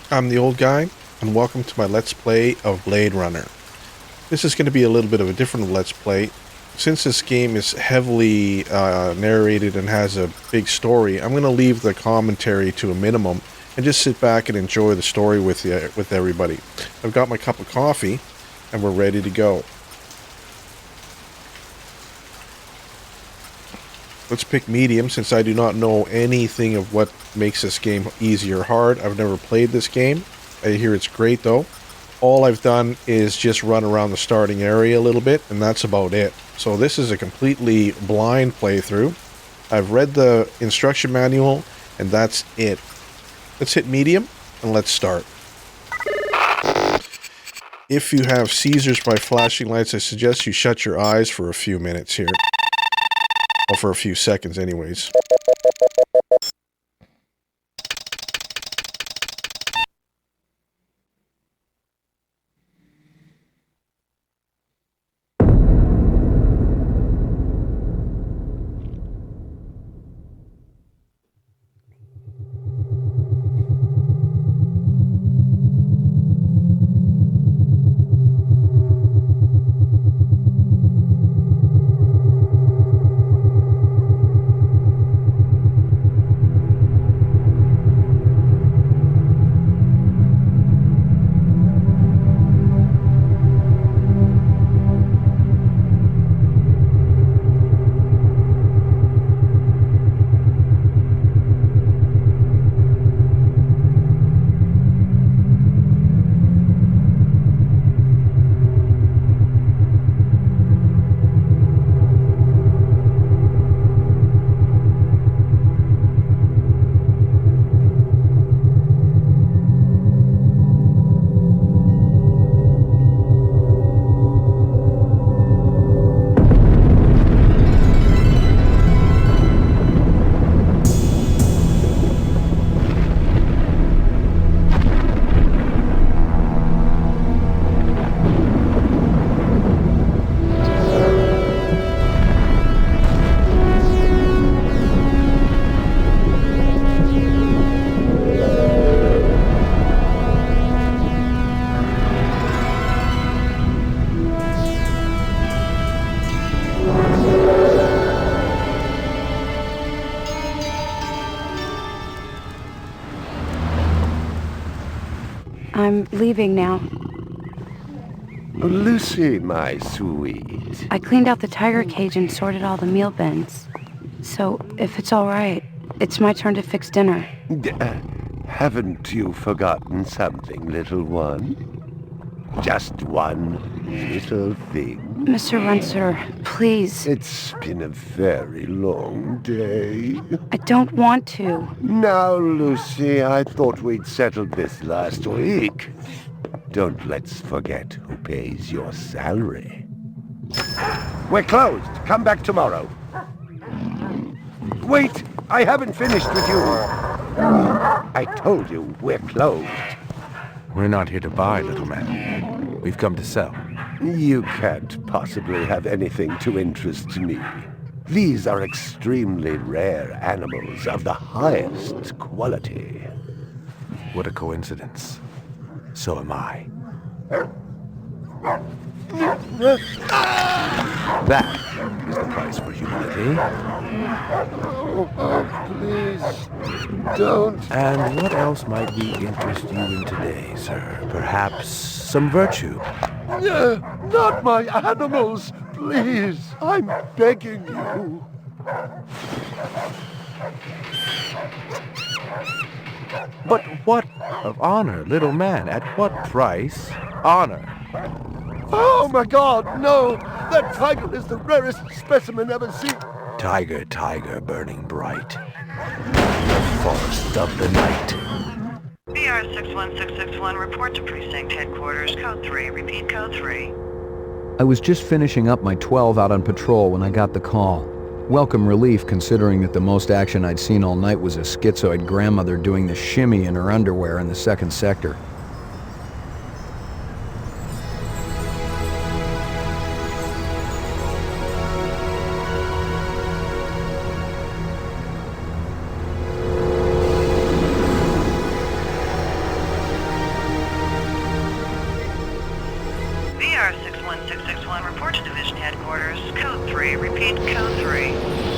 I'm the old guy, and welcome to my Let's Play of Blade Runner. This is going to be a little bit of a different Let's Play. Since this game is heavily narrated and has a big story, I'm going to leave the commentary to a minimum and just sit back and enjoy the story with everybody. I've got my cup of coffee, and we're ready to go. Let's pick medium, since I do not know anything of what makes this game easy or hard. I've never played this game. I hear it's great, though. All I've done is just run around the starting area a little bit, and that's about it. So this is a completely blind playthrough. I've read the instruction manual, and that's it. Let's hit medium, and let's start. If you have seizures by flashing lights, I suggest you shut your eyes for a few minutes here. Well, for a few seconds anyways. I'm leaving now. Lucy, my sweet. I cleaned out the tiger cage and sorted all the meal bins. So, if it's all right, it's my turn to fix dinner. Haven't you forgotten something, little one? Just one little thing. Mr. Runciter, please. It's been a very long day. I don't want to. Now, Lucy, I thought we'd settled this last week. Don't let's forget who pays your salary. We're closed. Come back tomorrow. Wait, I haven't finished with you. I told you we're closed. We're not here to buy, little man. We've come to sell. You can't possibly have anything to interest me. These are extremely rare animals of the highest quality. What a coincidence. So am I. That is the price for humility. Oh, please, don't. And what else might we interest you in today, sir? Perhaps some virtue? Not my animals, please. I'm begging you. But what of honor, little man? At what price? Honor. Oh my God, no! That tiger is the rarest specimen ever seen. Tiger, tiger, burning bright. In the forest of the night. BR 61661, report to precinct headquarters, code 3, repeat code 3. I was just finishing up my 12 out on patrol when I got the call. Welcome relief, considering that the most action I'd seen all night was a schizoid grandmother doing the shimmy in her underwear in the second sector.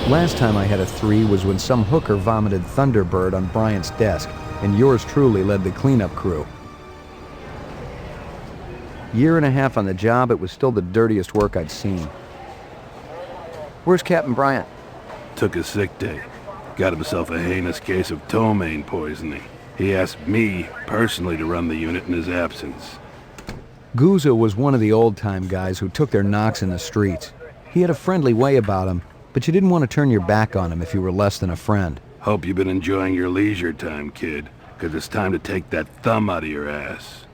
Last time I had a 3 was when some hooker vomited Thunderbird on Bryant's desk, and yours truly led the cleanup crew. Year and a half on the job, it was still the dirtiest work I'd seen. Where's Captain Bryant? Took a sick day. Got himself a heinous case of ptomaine poisoning. He asked me, personally, to run the unit in his absence. Gouza was one of the old-time guys who took their knocks in the streets. He had a friendly way about him, but you didn't want to turn your back on him if you were less than a friend. Hope you've been enjoying your leisure time, kid, 'cause it's time to take that thumb out of your ass.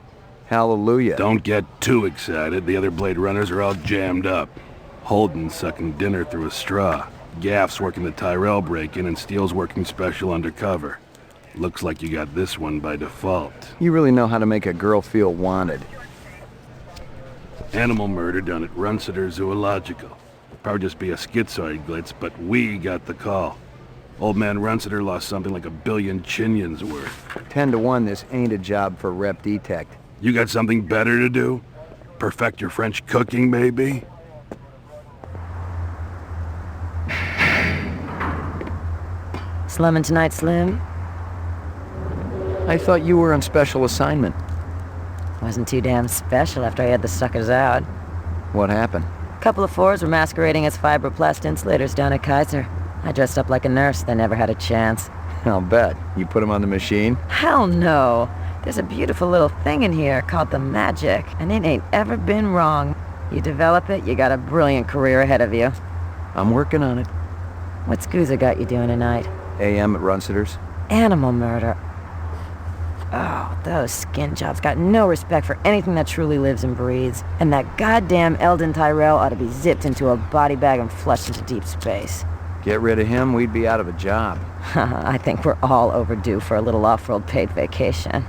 Hallelujah. Don't get too excited. The other Blade Runners are all jammed up. Holden's sucking dinner through a straw. Gaff's working the Tyrell break-in, and Steele's working special undercover. Looks like you got this one by default. You really know how to make a girl feel wanted. Animal murder done at Runciter Zoological. Probably just be a schizoid glitz, but we got the call. Old man Runciter lost something like 1 billion chinions worth. 10 to 1, this ain't a job for Rep Detect. You got something better to do? Perfect your French cooking, maybe? Slumming tonight, Slim? I thought you were on special assignment. Wasn't too damn special after I had the suckers out. What happened? Couple of 4s were masquerading as fibroplast insulators down at Kaiser. I dressed up like a nurse. They never had a chance. I'll bet. You put them on the machine? Hell no. There's a beautiful little thing in here called the magic, and it ain't ever been wrong. You develop it, you got a brilliant career ahead of you. I'm working on it. What's Gouza got you doing tonight? AM at Runciter's. Animal murder. Oh, those skin jobs got no respect for anything that truly lives and breathes. And that goddamn Eldon Tyrell ought to be zipped into a body bag and flushed into deep space. Get rid of him, we'd be out of a job. I think we're all overdue for a little off-world paid vacation.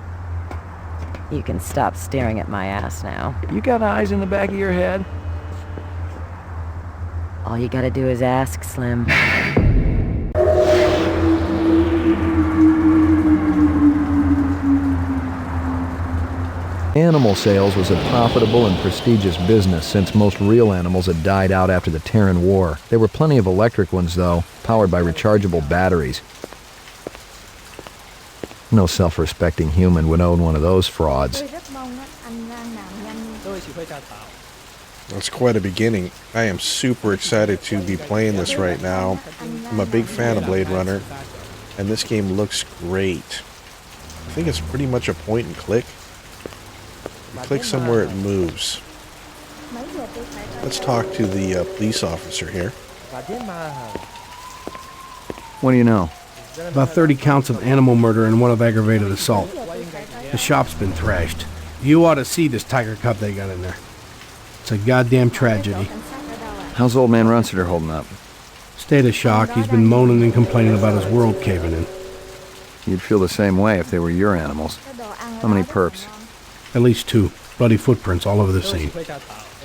You can stop staring at my ass now. You got eyes in the back of your head? All you gotta do is ask, Slim. Animal sales was a profitable and prestigious business since most real animals had died out after the Terran War. There were plenty of electric ones, though, powered by rechargeable batteries. No self-respecting human would own one of those frauds. That's quite a beginning. I am super excited to be playing this right now. I'm a big fan of Blade Runner, and this game looks great. I think it's pretty much a point and click. You click somewhere, it moves. Let's talk to the police officer here. What do you know? About 30 counts of animal murder and 1 of aggravated assault. The shop's been thrashed. You ought to see this tiger cub they got in there. It's a goddamn tragedy. How's old man Runciter holding up? State of shock. He's been moaning and complaining about his world caving in. You'd feel the same way if they were your animals. How many perps? At least 2. Bloody footprints all over the scene.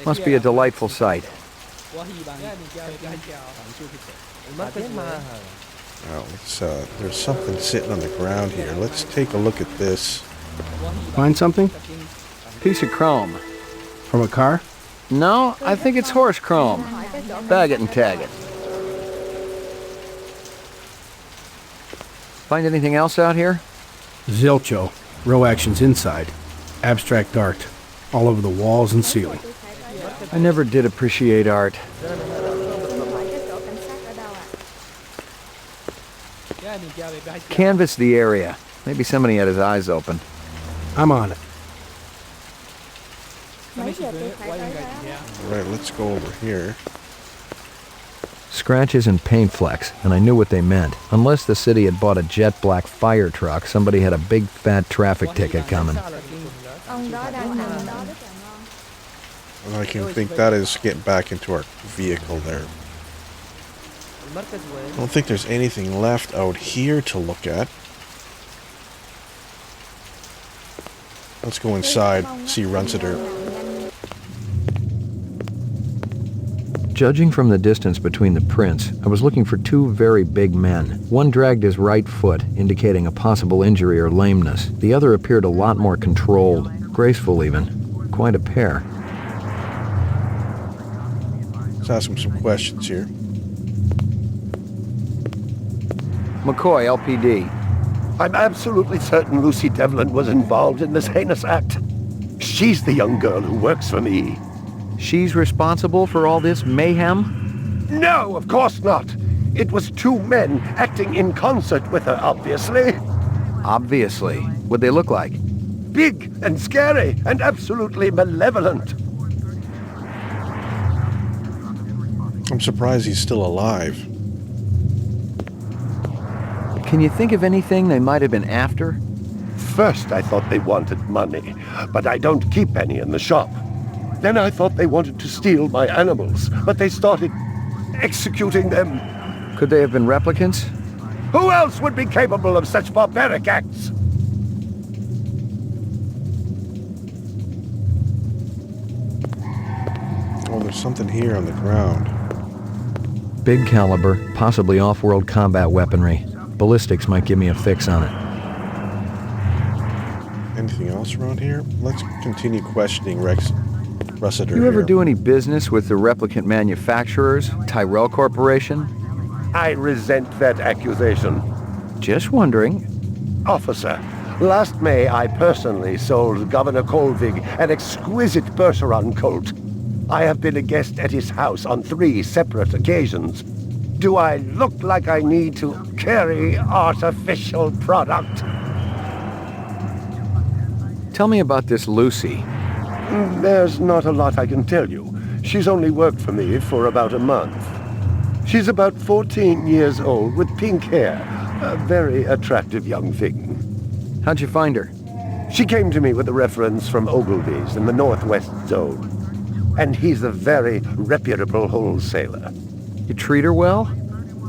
Must be a delightful sight. Now, there's something sitting on the ground here. Let's take a look at this. Find something? Piece of chrome. From a car? No, I think it's horse chrome. Bag it and tag it. Find anything else out here? Zilcho. Row actions inside. Abstract art. All over the walls and ceiling. I never did appreciate art. Canvass the area. Maybe somebody had his eyes open. I'm on it. Alright, let's go over here. Scratches and paint flecks, and I knew what they meant. Unless the city had bought a jet black fire truck, somebody had a big fat traffic ticket coming. And I can think that is getting back into our vehicle there. I don't think there's anything left out here to look at. Let's go inside, see Runciter. Judging from the distance between the prints, I was looking for 2 very big men. One dragged his right foot, indicating a possible injury or lameness. The other appeared a lot more controlled, graceful even. Quite a pair. Let's ask him some questions here. McCoy, LPD. I'm absolutely certain Lucy Devlin was involved in this heinous act. She's the young girl who works for me. She's responsible for all this mayhem? No, of course not. It was two men acting in concert with her, obviously. Obviously. What'd they look like? Big and scary and absolutely malevolent. I'm surprised he's still alive. Can you think of anything they might have been after? First, I thought they wanted money, but I don't keep any in the shop. Then I thought they wanted to steal my animals, but they started executing them. Could they have been replicants? Who else would be capable of such barbaric acts? Oh, there's something here on the ground. Big caliber, possibly off-world combat weaponry. Ballistics might give me a fix on it. Anything else around here? Let's continue questioning Runciter. You ever here. do any business with the replicant manufacturers, Tyrell Corporation? I resent that accusation. Just wondering. Officer, last May I personally sold Governor Colvig an exquisite Bergeron colt. I have been a guest at his house on 3 separate occasions. Do I look like I need to carry artificial product? Tell me about this Lucy. There's not a lot I can tell you. She's only worked for me for about a month. She's about 14 years old with pink hair. A very attractive young thing. How'd you find her? She came to me with a reference from Ogilvy's in the Northwest Zone. And he's a very reputable wholesaler. You treat her well?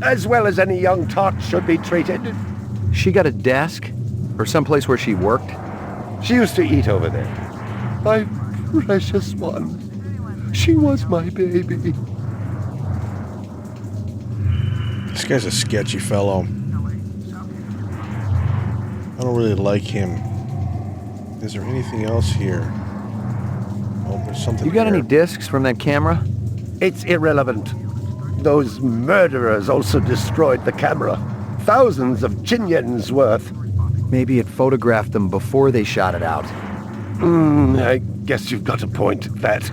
As well as any young tot should be treated. She got a desk? Or someplace where she worked? She used to eat over there. My precious one. She was my baby. This guy's a sketchy fellow. I don't really like him. Is there anything else here? Oh, there's something You got here. any discs from that camera? It's irrelevant. Those murderers also destroyed the camera. Thousands of Jinyens worth. Maybe it photographed them before they shot it out. I guess you've got a point at that.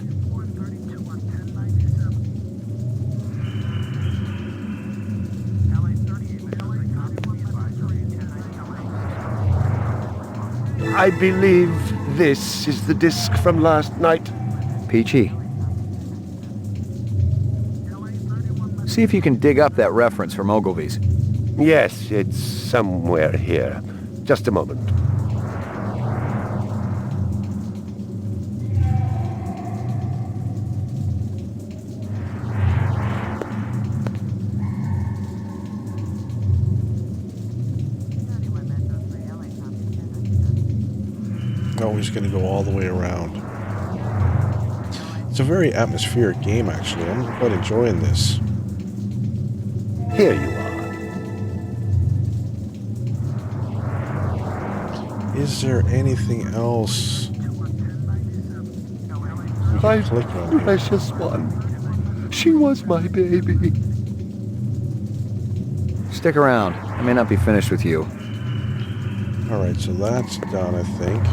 I believe this is the disc from last night. Peachy. See if you can dig up that reference from Ogilvy's. Yes, it's somewhere here. Just a moment. Oh, he's going to go all the way around. It's a very atmospheric game, actually. I'm quite enjoying this. Here you are. Is there anything else we can click on here? Precious one. She was my baby. Stick around. I may not be finished with you. Alright, so that's done, I think.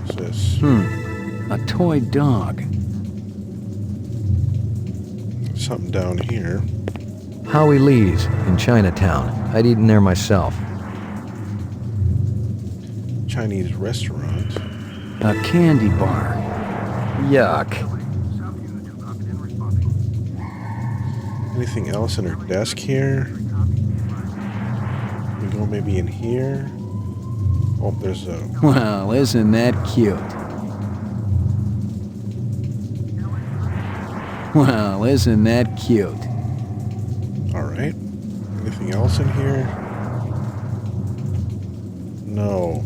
What's this? A toy dog. Something down here. Howie Lee's in Chinatown. I'd eaten there myself. Chinese restaurant. A candy bar. Yuck. Anything else in her desk here? We go maybe in here. Oh, there's a... Well, isn't that cute? Well, isn't that cute? Alright. Anything else in here? No.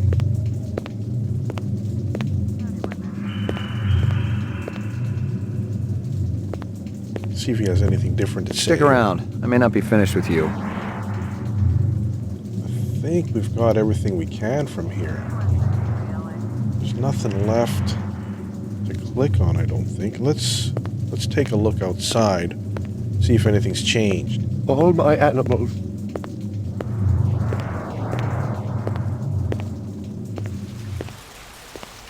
See if he has anything different to say. Stick around. I may not be finished with you. I think we've got everything we can from here. There's nothing left to click on, I don't think. Let's take a look outside, see if anything's changed. All my animals.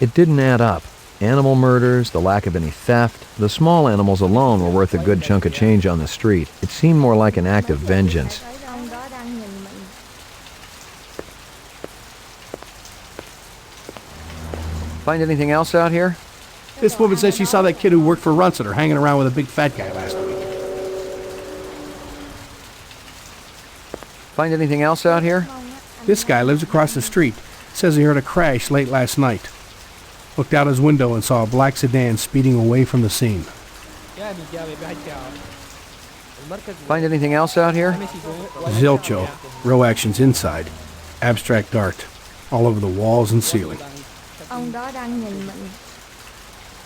It didn't add up. Animal murders, the lack of any theft, the small animals alone were worth a good chunk of change on the street. It seemed more like an act of vengeance. Find anything else out here? This woman says she saw that kid who worked for Runciter hanging around with a big fat guy last week. Find anything else out here? This guy lives across the street. Says he heard a crash late last night. Looked out his window and saw a black sedan speeding away from the scene. Find anything else out here? Zilcho. Row actions inside. Abstract art. All over the walls and ceiling.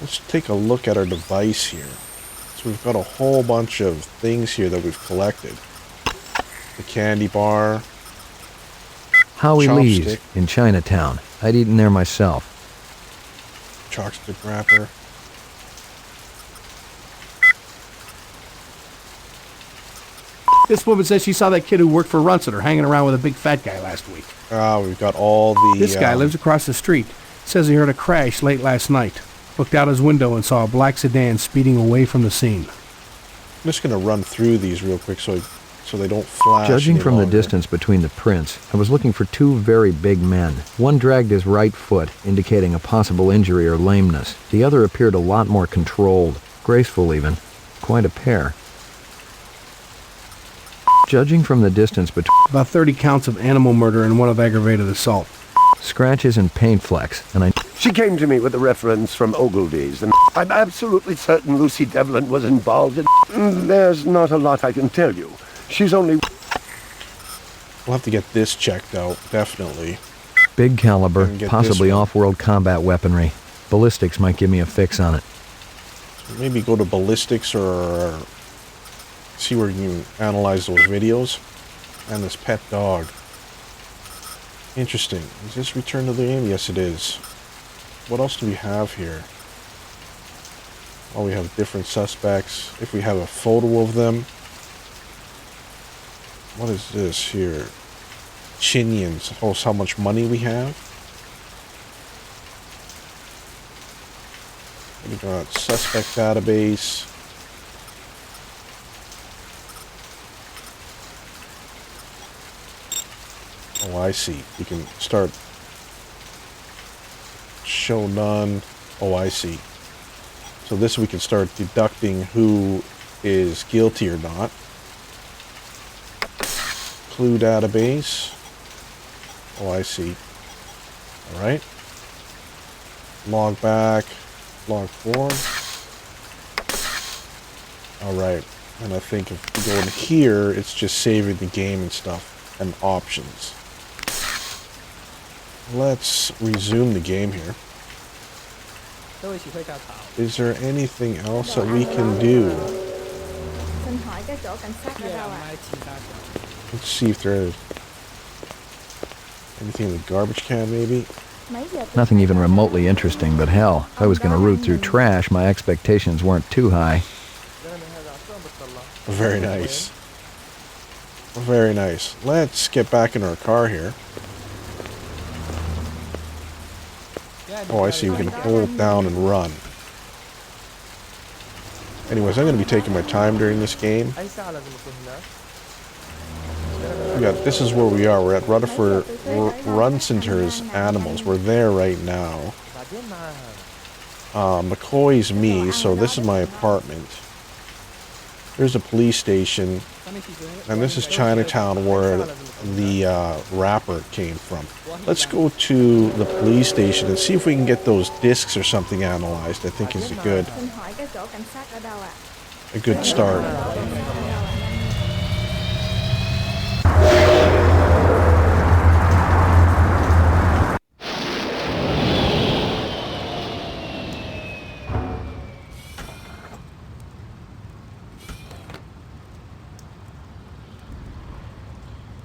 Let's take a look at our device here. So we've got a whole bunch of things here that we've collected. The candy bar. Howie Lee's Chopstick. in Chinatown. I'd eaten there myself. Chopstick wrapper. This woman says she saw that kid who worked for Runciter hanging around with a big fat guy last week. We've got all the... This guy lives across the street. Says he heard a crash late last night. Looked out his window and saw a black sedan speeding away from the scene. I'm just going to run through these real quick so they don't flash. Judging any from the longer. distance between the prints, I was looking for two very big men. One dragged his right foot, indicating a possible injury or lameness. The other appeared a lot more controlled, graceful even. Quite a pair. Judging from the distance between About 30 counts of animal murder and one of aggravated assault. scratches and paint flecks, and I... She came to me with a reference from Ogilvy's, and I'm absolutely certain Lucy Devlin was involved in... There's not a lot I can tell you. She's only... We'll have to get this checked out, definitely. Big caliber, And get possibly this one. off-world combat weaponry. Ballistics might give me a fix on it. Maybe go to ballistics or see where you can analyze those videos. And this pet dog. Interesting. Is this return to the game? Yes, it is. What else do we have here? Oh, we have different suspects. If we have a photo of them. What is this here? Chinians. Oh, it's how much money we have. We got suspect database. Oh, I see. You can start show none. Oh, I see. So this we can start deducting who is guilty or not. Clue database. Oh, I see. All right. Log back. Log form. Alright, and I think if we go in here, it's just saving the game and stuff, and options. Let's resume the game here. Is there anything else that we can do? Let's see if there's anything in the garbage can, maybe. Nothing even remotely interesting, but hell, if I was going to root through trash, my expectations weren't too high. Very nice. Very nice. Let's get back in our car here. Oh, I see. We can hold down and run. Anyways, I'm going to be taking my time during this game. This is where we are. We're at Rutherford Runciter's Animals. We're there right now. McCoy's me, so this is my apartment. There's a police station, and this is Chinatown where the rapper came from. Let's go to the police station and see if we can get those discs or something analyzed. I think is a good start.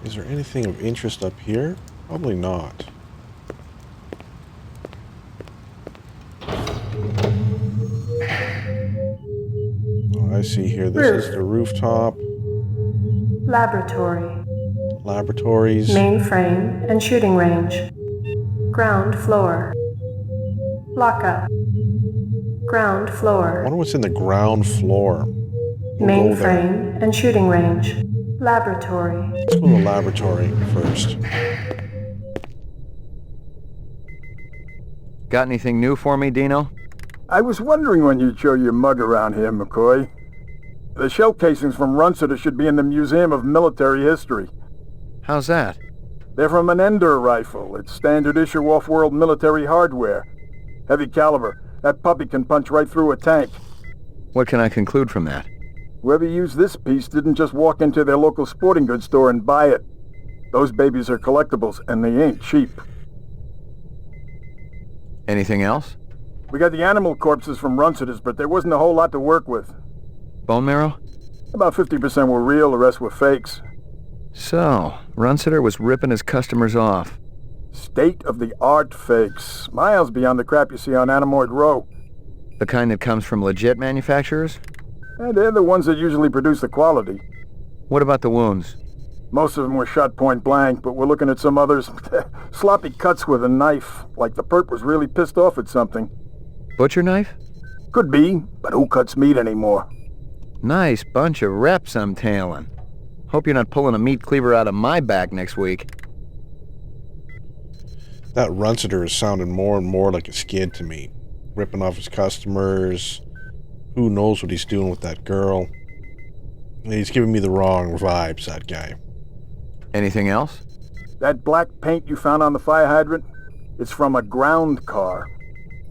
Is there anything of interest up here? Probably not. see here. This is the rooftop. Laboratory. Laboratories. Mainframe and shooting range. Ground floor. Lockup. Ground I floor. wonder what's in the ground floor. We'll go there. Mainframe and shooting range. Laboratory. Let's go to the laboratory first. Got anything new for me, Dino? I was wondering when you'd show your mug around here, McCoy. The shell casings from Runciter should be in the Museum of Military History. How's that? They're from an Ender rifle. It's standard issue off-world military hardware. Heavy caliber. That puppy can punch right through a tank. What can I conclude from that? Whoever used this piece didn't just walk into their local sporting goods store and buy it. Those babies are collectibles, and they ain't cheap. Anything else? We got the animal corpses from Runciter's, but there wasn't a whole lot to work with. Bone marrow? About 50% were real, the rest were fakes. So, Runciter was ripping his customers off. State-of-the-art fakes. Miles beyond the crap you see on Anamoid Row. The kind that comes from legit manufacturers? And they're the ones that usually produce the quality. What about the wounds? Most of them were shot point blank, but we're looking at some others. Sloppy cuts with a knife, like the perp was really pissed off at something. Butcher knife? Could be, but who cuts meat anymore? Nice bunch of reps I'm tailing. Hope you're not pulling a meat cleaver out of my back next week. That Runciter is sounding more and more like a skid to me. Ripping off his customers. Who knows what he's doing with that girl. He's giving me the wrong vibes, that guy. Anything else? That black paint you found on the fire hydrant? It's from a ground car.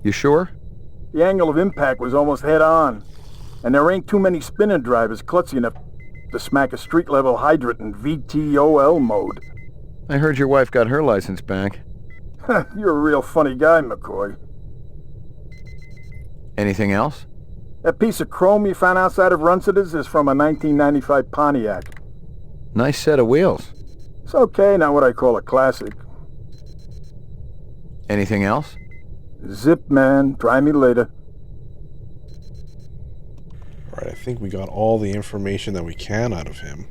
You sure? The angle of impact was almost head-on. And there ain't too many spinner drivers klutzy enough to smack a street-level hydrant in VTOL mode. I heard your wife got her license back. You're a real funny guy, McCoy. Anything else? That piece of chrome you found outside of Runciter's is from a 1995 Pontiac. Nice set of wheels. It's okay, not what I call a classic. Anything else? Zip, man. Try me later. Alright, I think we got all the information that we can out of him.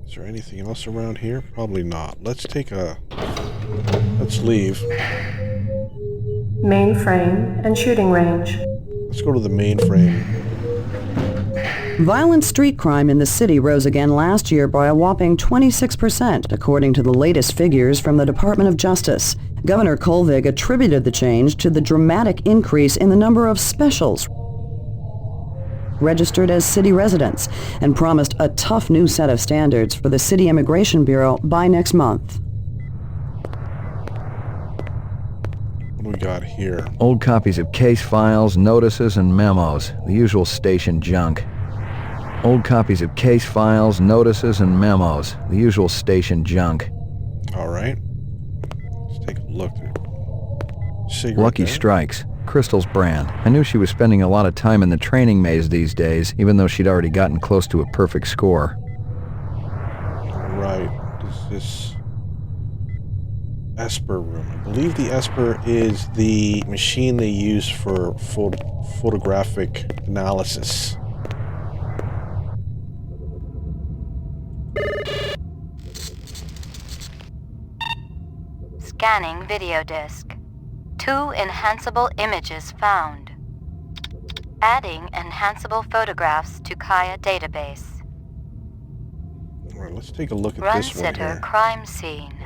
Is there anything else around here? Probably not. Let's leave. Mainframe and shooting range. Let's go to the mainframe. Violent street crime in the city rose again last year by a whopping 26%, according to the latest figures from the Department of Justice. Governor Kolvig attributed the change to the dramatic increase in the number of specials registered as city residents and promised a tough new set of standards for the City Immigration Bureau by next month. What do we got here? Old copies of case files, notices, and memos. The usual station junk. Old copies of case files, notices, and memos. The usual station junk. Alright. Let's take a look. Cigarette Lucky there. Strikes. Crystal's brand. I knew she was spending a lot of time in the training maze these days, even though she'd already gotten close to a perfect score. Right. Is this esper room? I believe the esper is the machine they use for photographic analysis. Scanning video disk. 2 enhanceable images found. Adding enhanceable photographs to Kaya database. Alright, let's take a look at this one Runciter here. crime scene.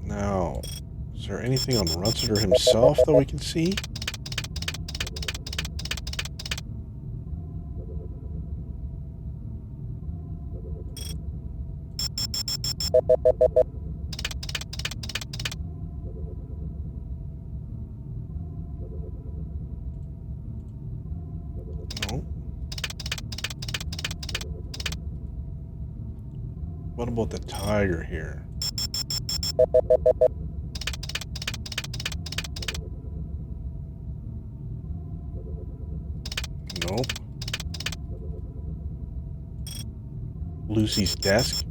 Now, is there anything on Runciter himself that we can see? No. What about the tiger here? Nope. Lucy's desk?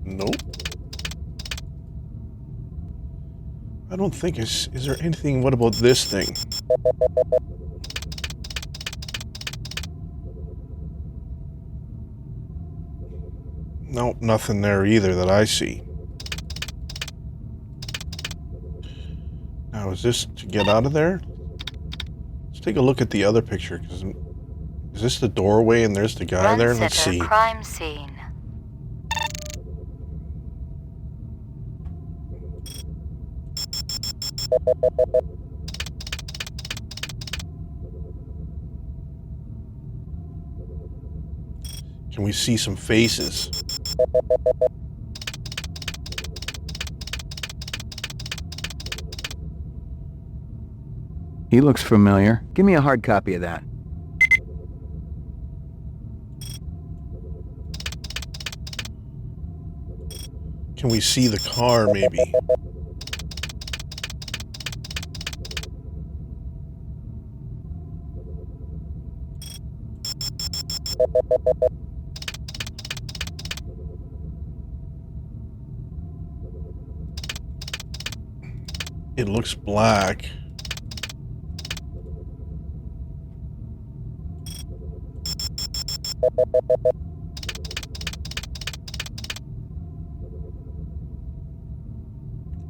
Nope. I don't think is there anything. What about this thing? Nope, nothing there either that I see. Now, is this to get out of there? Let's take a look at the other picture. 'Cause is this the doorway and there's the guy there? Let's see. Crime scene. Can we see some faces? He looks familiar. Give me a hard copy of that. Can we see the car, maybe? It looks black.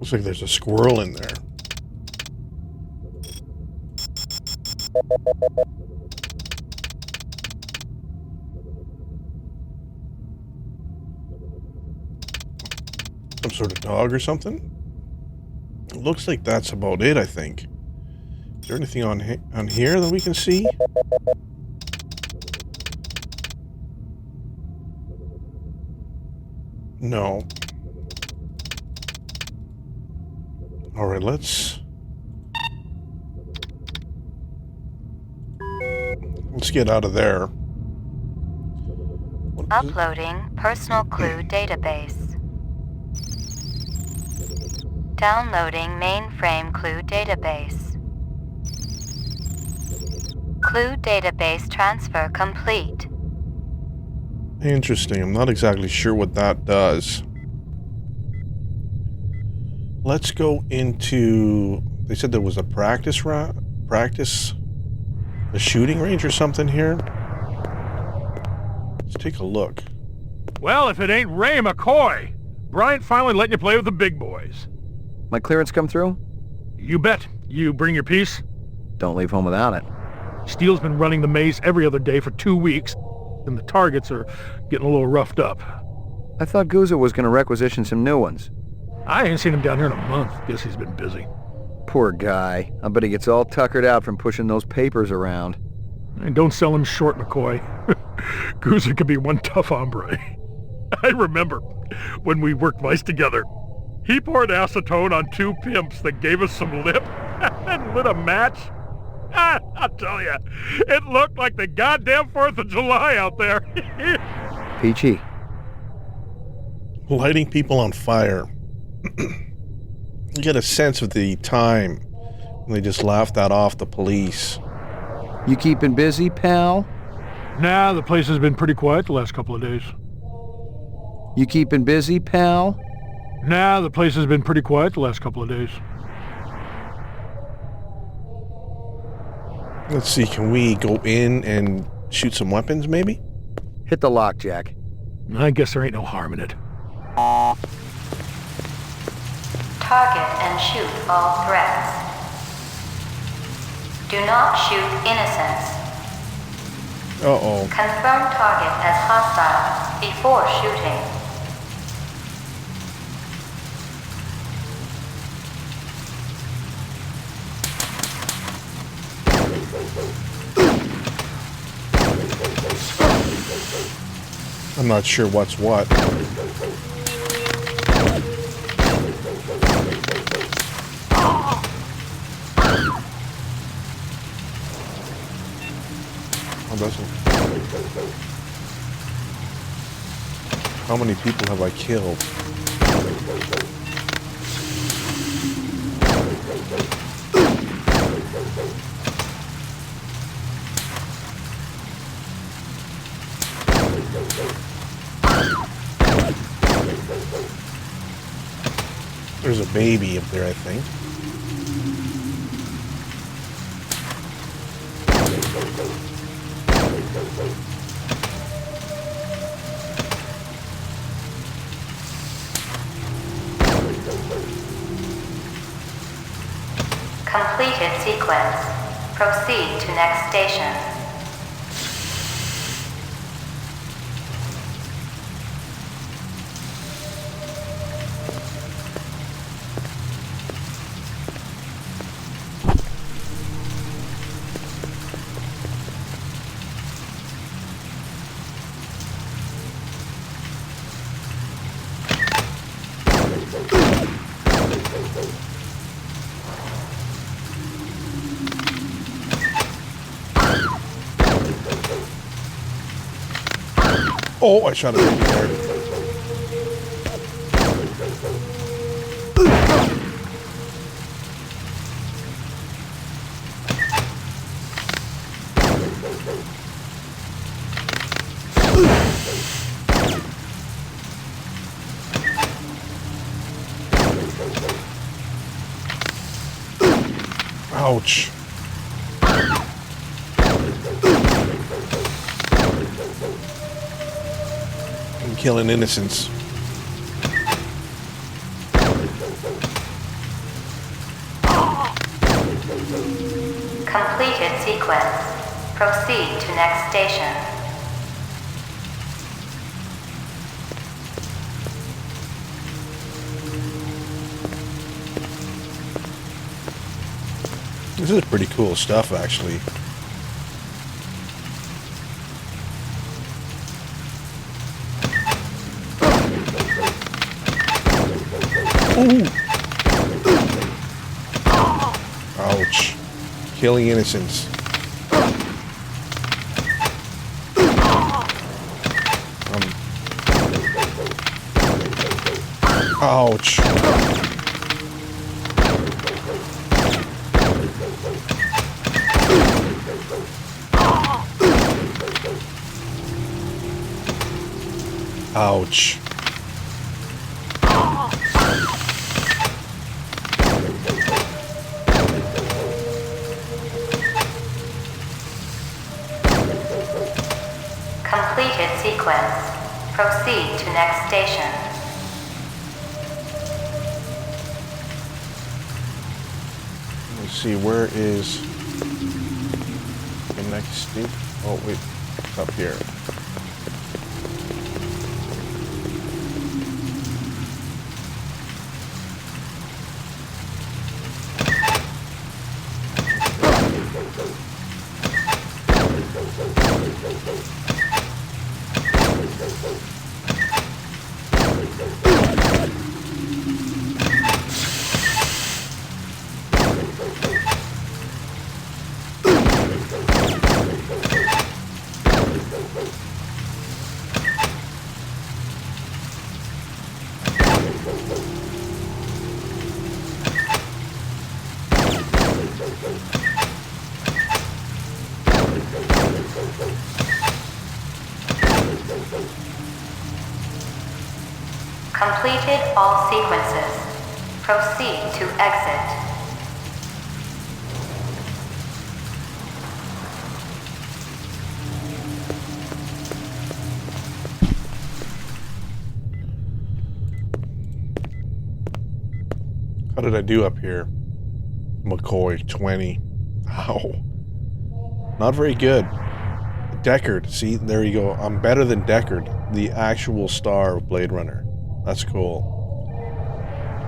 Looks like there's a squirrel in there. Some sort of dog or something? It looks like that's about it, I think. Is there anything on here that we can see? No. Alright, let's get out of there. Uploading personal clue database. Downloading mainframe clue database. Clue database transfer complete. Interesting. I'm not exactly sure what that does. Let's go into... They said there was a a shooting range or something here. Let's take a look. Well, if it ain't Ray McCoy, Bryant finally letting you play with the big boys. My clearance come through? You bet. You bring your piece? Don't leave home without it. Steele's been running the maze every other day for 2 weeks, and the targets are getting a little roughed up. I thought Gouza was going to requisition some new ones. I ain't seen him down here in a month. Guess he's been busy. Poor guy. I bet he gets all tuckered out from pushing those papers around. And don't sell him short, McCoy. Gouza could be one tough hombre. I remember when we worked mice together. He poured acetone on 2 pimps that gave us some lip and lit a match. I'll tell you, it looked like the goddamn 4th of July out there. Peachy. Lighting people on fire. You get a sense of the time when they just laughed that off, the police. You keeping busy, pal? Nah, the place has been pretty quiet the last couple of days. You keeping busy, pal? Nah, the place has been pretty quiet the last couple of days. Let's see, can we go in and shoot some weapons, maybe? Hit the lock, Jack. I guess there ain't no harm in it. Target and shoot all threats. Do not shoot innocents. Uh-oh. Confirm target as hostile before shooting. I'm not sure what's what. Oh, doesn't. How many people have I killed? There's a baby up there, I think. Completed sequence. Proceed to next station. Oh, I shot a baby there. Ouch. I'm killing innocents. Completed sequence. Proceed to next station. This is pretty cool stuff, actually. Ooh. Ouch. Killing innocents. Ouch. Ouch. Completed sequence. Proceed to next station. Let's see, where is the next station? Oh, wait, it's up here. Completed all sequences. Proceed to exit. How did I do up here? McCoy, 20. Ow. Not very good. Deckard. See, there you go. I'm better than Deckard, the actual star of Blade Runner. That's cool.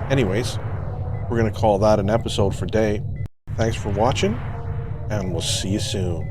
Anyways, we're going to call that an episode for day. Thanks for watching, and we'll see you soon.